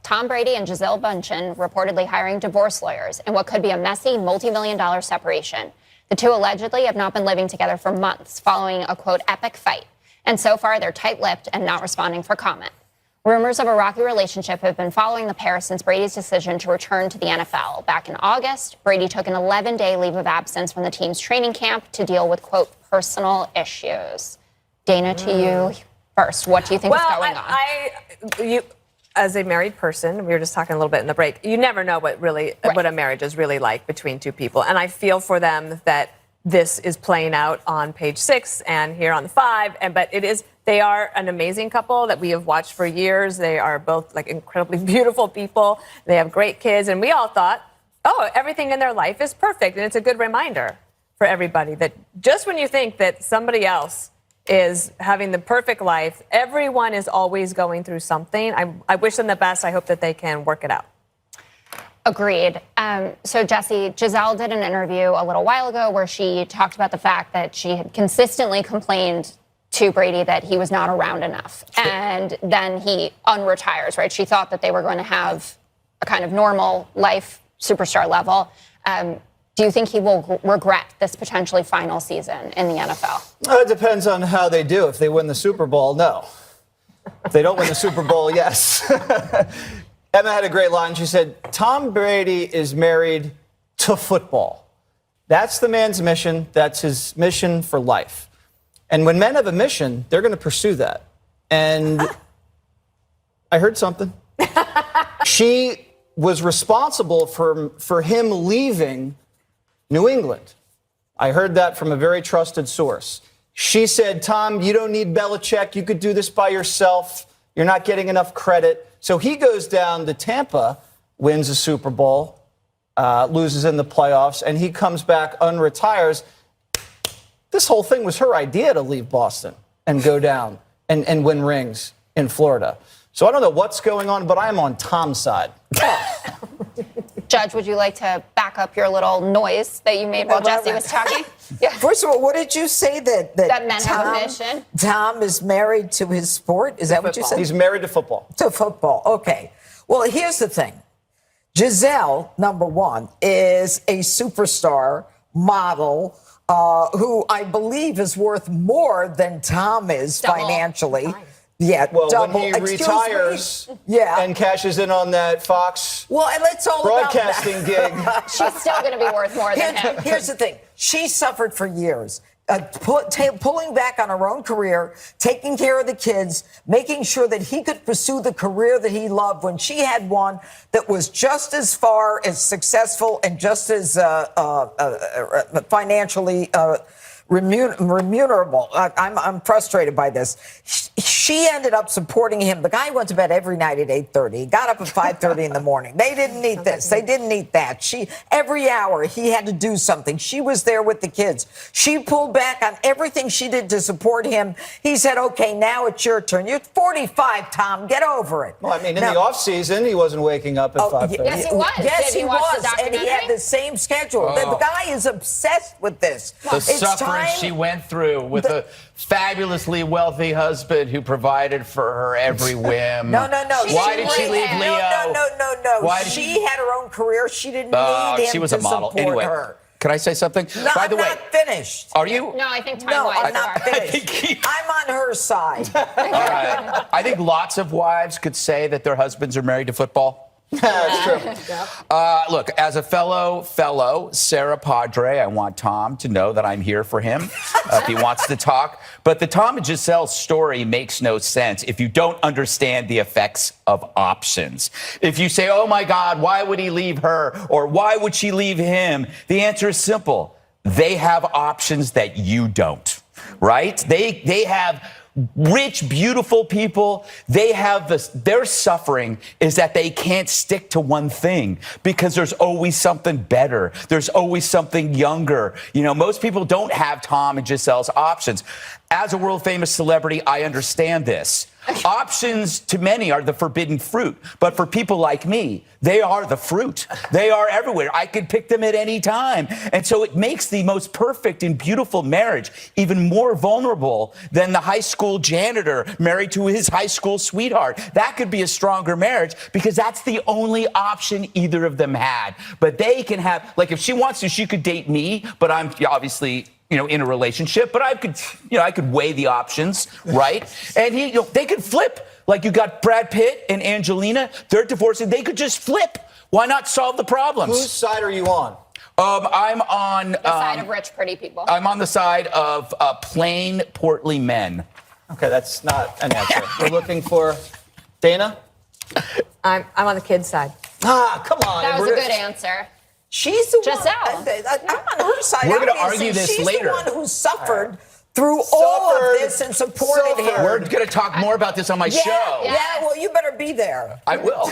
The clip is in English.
Tom Brady and Gisele Bundchen reportedly hiring divorce lawyers in what could be a messy multi-million-dollar separation. The two allegedly have not been living together for months following a, quote, epic fight. And so far, they're tight-lipped and not responding for comment. Rumors of a rocky relationship have been following the pair since Brady's decision to return to the NFL. Back in August, Brady took an 11-day leave of absence from the team's training camp to deal with, quote, personal issues. Dana, to you first. What do you think is going on? As a married person, we were just talking a little bit in the break, you never know what a marriage is really like between two people. And I feel for them that this is playing out on page 6 and here on the 5. But they are an amazing couple that we have watched for years. They are both like incredibly beautiful people. They have great kids. And we all thought, oh, everything in their life is perfect. And it's a good reminder for everybody that just when you think that somebody else is having the perfect life, everyone is always going through something. I wish them the best. I hope that they can work it out. Agreed. So, Jesse, Gisele did an interview a little while ago where she talked about the fact that she had consistently complained to Brady that he was not around enough. And then he unretires, right? She thought that they were going to have a kind of normal life, superstar level. Do you think he will regret this potentially final season in the NFL? It depends on how they do. If they win the Super Bowl, no. If they don't win the Super Bowl, yes. Emma had a great line. She said, Tom Brady is married to football. That's the man's mission. That's his mission for life. And when men have a mission, they're going to pursue that. And I heard something. She was responsible for him leaving New England. I heard that from a very trusted source. She said, Tom, you don't need Belichick. You could do this by yourself. You're not getting enough credit. So he goes down to Tampa, wins a Super Bowl, loses in the playoffs, and he comes back, unretires. This whole thing was her idea to leave Boston and go down and win rings in Florida. So I don't know what's going on, but I'm on Tom's side. Judge, would you like to back up your little noise that you made while Jesse was talking? Yeah. First of all, what did you say that men have a mission? Tom is married to his sport? Is that what you said? He's married to football. To football. Okay. Well, here's the thing. Gisele, number one, is a superstar model who I believe is worth more than Tom is financially. Nice. Yeah, well, double. When he retires and cashes in on that Fox and it's all broadcasting gig. She's still going to be worth more than him. Here's the thing. She suffered for years, pulling back on her own career, taking care of the kids, making sure that he could pursue the career that he loved when she had one that was just as far as successful and just as financially remunerable. I'm frustrated by this. She ended up supporting him. The guy went to bed every night at 8:30. He got up at 5:30 in the morning. They didn't eat this. They didn't eat that. Every hour he had to do something. She was there with the kids. She pulled back on everything she did to support him. He said, okay, now it's your turn. You're 45, Tom. Get over it. Well, I mean, in the offseason, he wasn't waking up at 5:30. Yes, he was. Yes, he was. And he had the same schedule. The guy is obsessed with this. The suffering she went through with a fabulously wealthy husband who provided for her every whim. No. Why did she leave Leo? No. Why she had her own career. She didn't need him she was a model. Support anyway, her. Can I say something? No, By the way, not finished. Are you? No, I think I'm not finished. I'm on her side. All right. I think lots of wives could say that their husbands are married to football. That's true. Look, as a fellow Sarah Padre, I want Tom to know that I'm here for him if he wants to talk. But the Tom and Gisele story makes no sense if you don't understand the effects of options. If you say, oh, my God, why would he leave her? Or why would she leave him? The answer is simple. They have options that you don't, right? They have rich, beautiful people. They have their suffering is that they can't stick to one thing because there's always something better. There's always something younger. You know, most people don't have Tom and Gisele's options. as a world famous celebrity, I understand this. Options to many are the forbidden fruit, but for people like me, they are the fruit. They are everywhere. I could pick them at any time. And so it makes the most perfect and beautiful marriage even more vulnerable than the high school janitor married to his high school sweetheart. That could be a stronger marriage because that's the only option either of them had. But they can have, like, if she wants to, she could date me, but I'm obviously, in a relationship, but I could weigh the options, right? And they could flip. Like, you got Brad Pitt and Angelina, they're divorcing. They could just flip. Why not solve the problems? Whose side are you on? I'm on The side of rich, pretty people. I'm on the side of plain, portly men. Okay, that's not an answer. We're looking for Dana. I'm on the kid's side. Ah, come on. That was a good answer. She's the Gisele. one. I'm on her side. We're gonna Obviously, argue this she's later. the one who suffered through all of this and supported him. We're going to talk more about this on my show. Yeah, well, you better be there. I will.